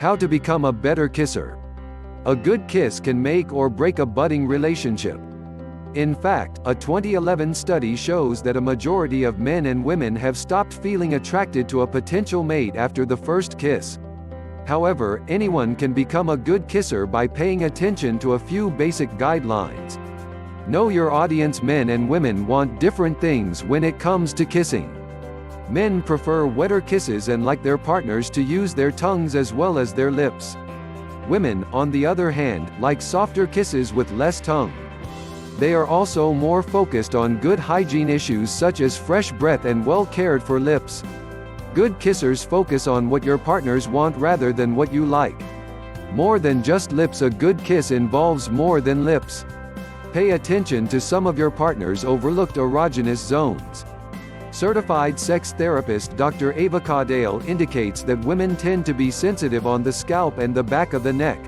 How to become a better kisser. A good kiss can make or break a budding relationship. In fact, a 2011 study shows that a majority of men and women have stopped feeling attracted to a potential mate after the first kiss. However, anyone can become a good kisser by paying attention to a few basic guidelines. Know your audience. Men and women want different things when it comes to kissing. Men prefer wetter kisses and like their partners to use their tongues as well as their lips. Women, on the other hand, like softer kisses with less tongue. They are also more focused on good hygiene issues such as fresh breath and well-cared-for lips. Good kissers focus on what your partners want rather than what you like. More than just lips. A good kiss involves more than lips. Pay attention to some of your partner's overlooked erogenous zones. Certified sex therapist Dr. Ava Cadell indicates that women tend to be sensitive on the scalp and the back of the neck.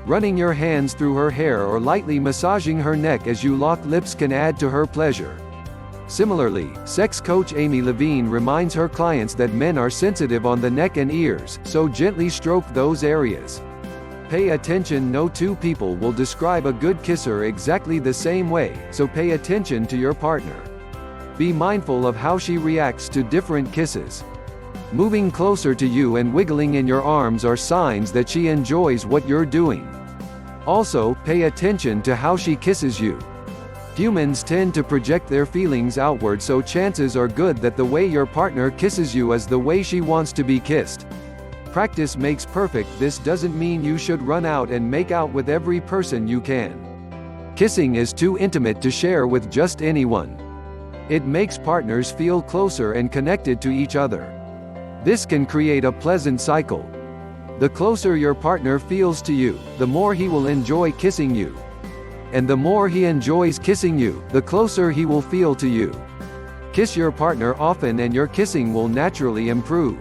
Running your hands through her hair or lightly massaging her neck as you lock lips can add to her pleasure. Similarly, sex coach Amy Levine reminds her clients that men are sensitive on the neck and ears, so gently stroke those areas. Pay attention. No two people will describe a good kisser exactly the same way, so pay attention to your partner. Be mindful of how she reacts to different kisses. Moving closer to you and wiggling in your arms are signs that she enjoys what you're doing. Also, pay attention to how she kisses you. Humans tend to project their feelings outward, so chances are good that the way your partner kisses you is the way she wants to be kissed. Practice makes perfect. This doesn't mean you should run out and make out with every person you can. Kissing is too intimate to share with just anyone. It makes partners feel closer and connected to each other. This can create a pleasant cycle. The closer your partner feels to you, the more he will enjoy kissing you. And the more he enjoys kissing you, the closer he will feel to you. Kiss your partner often and your kissing will naturally improve.